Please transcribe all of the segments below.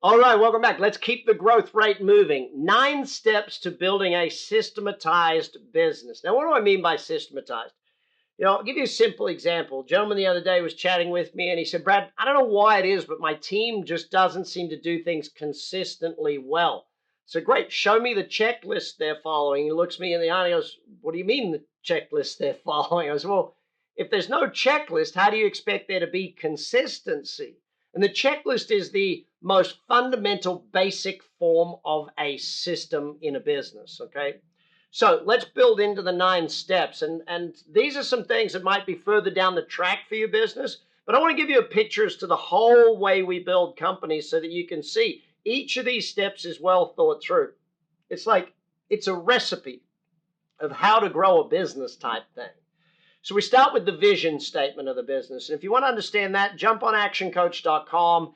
All right, welcome back. Let's keep the growth rate moving. 9 steps to building a systematized business. Now, what do I mean by systematized? I'll give you a simple example. A gentleman the other day was chatting with me and he said, Brad, I don't know why it is, but my team just doesn't seem to do things consistently well. So great, show me the checklist they're following. He looks me in the eye and he goes, what do you mean the checklist they're following? I said, well, if there's no checklist, how do you expect there to be consistency? And the checklist is the most fundamental, basic form of a system in a business, okay? So let's build into the 9 steps. And these are some things that might be further down the track for your business. But I want to give you a picture as to the whole way we build companies so that you can see each of these steps is well thought through. It's like it's a recipe of how to grow a business type thing. So we start with the vision statement of the business. And if you want to understand that, jump on actioncoach.com,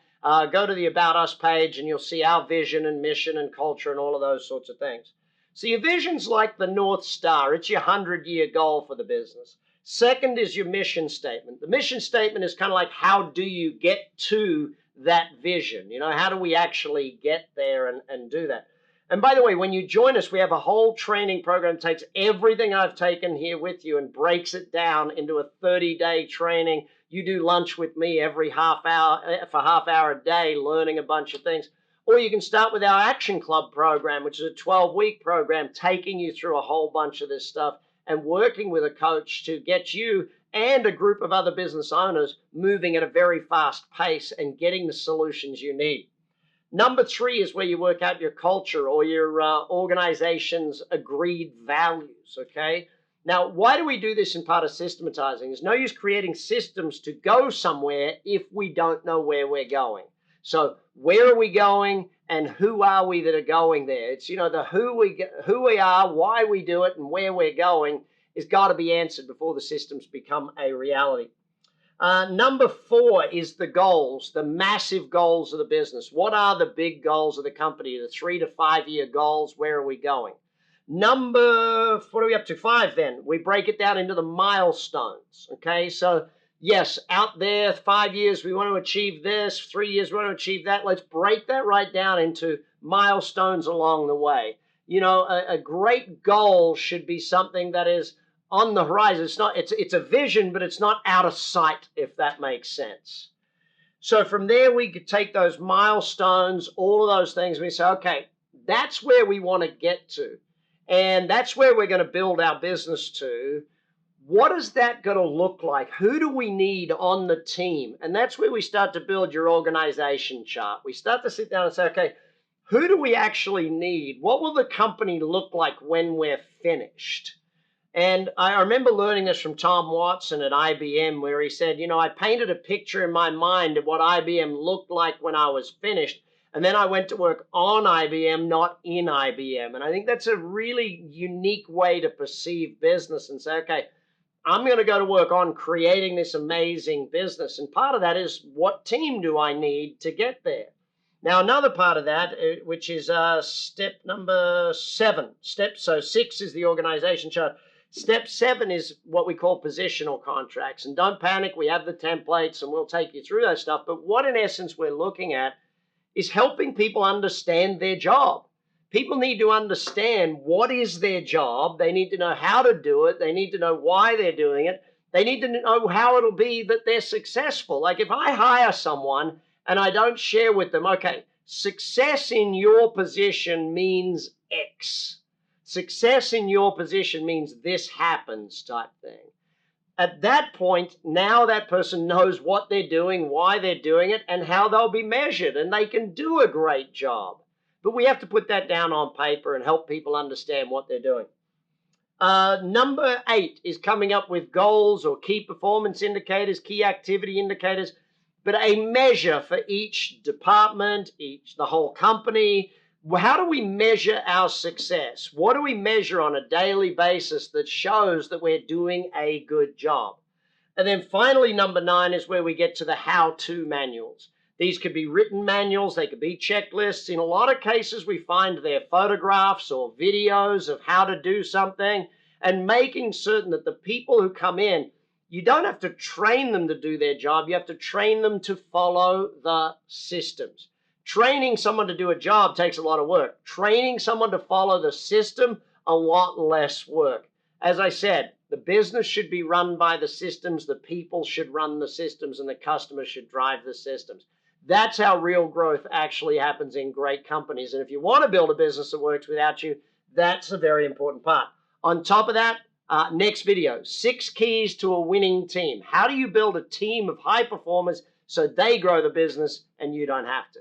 go to the About Us page, and you'll see our vision and mission and culture and all of those sorts of things. So your vision's like the North Star. It's your 100-year goal for the business. Second is your mission statement. The mission statement is kind of like, how do you get to that vision? How do we actually get there and do that? And by the way, when you join us, we have a whole training program that takes everything I've taken here with you and breaks it down into a 30-day training. You do lunch with me every half hour a day, learning a bunch of things. Or you can start with our Action Club program, which is a 12-week program, taking you through a whole bunch of this stuff and working with a coach to get you and a group of other business owners moving at a very fast pace and getting the solutions you need. Number 3 is where you work out your culture or your organization's agreed values, okay? Now, why do we do this in part of systematizing? There's no use creating systems to go somewhere if we don't know where we're going. So where are we going and who are we that are going there? It's, the who we are, why we do it, and where we're going has got to be answered before the systems become a reality. Number 4 is the goals, the massive goals of the business. What are the big goals of the company? The 3 to 5 year goals. Where are we going? What are we up to? 5 then. We break it down into the milestones. Okay, so yes, out there, 5 years, we want to achieve this. 3 years, we want to achieve that. Let's break that right down into milestones along the way. A great goal should be something that is on the horizon. It's a vision, but it's not out of sight, if that makes sense. So from there, we could take those milestones, all of those things, and we say, okay, that's where we want to get to. And that's where we're going to build our business to. What is that going to look like? Who do we need on the team? And that's where we start to build your organization chart. We start to sit down and say, okay, who do we actually need? What will the company look like when we're finished? And I remember learning this from Tom Watson at IBM, where he said, I painted a picture in my mind of what IBM looked like when I was finished. And then I went to work on IBM, not in IBM. And I think that's a really unique way to perceive business and say, okay, I'm going to go to work on creating this amazing business. And part of that is, what team do I need to get there? Now, another part of that, which is step number 7. So 6 is the organization chart. Step 7 is what we call positional contracts. And don't panic, we have the templates and we'll take you through that stuff. But what in essence we're looking at is helping people understand their job. People need to understand what is their job. They need to know how to do it. They need to know why they're doing it. They need to know how it'll be that they're successful. Like if I hire someone and I don't share with them, okay, success in your position means X. Success in your position means this happens type thing. At that point, now that person knows what they're doing, why they're doing it, and how they'll be measured, and they can do a great job. But we have to put that down on paper and help people understand what they're doing. Number 8 is coming up with goals or key performance indicators, key activity indicators, but a measure for each department, the whole company. How do we measure our success? What do we measure on a daily basis that shows that we're doing a good job? And then finally, number 9 is where we get to the how-to manuals. These could be written manuals, they could be checklists. In a lot of cases, we find they're photographs or videos of how to do something, and making certain that the people who come in, you don't have to train them to do their job, you have to train them to follow the systems. Training someone to do a job takes a lot of work. Training someone to follow the system, a lot less work. As I said, the business should be run by the systems, the people should run the systems, and the customers should drive the systems. That's how real growth actually happens in great companies. And if you want to build a business that works without you, that's a very important part. On top of that, next video, 6 keys to a winning team. How do you build a team of high performers so they grow the business and you don't have to?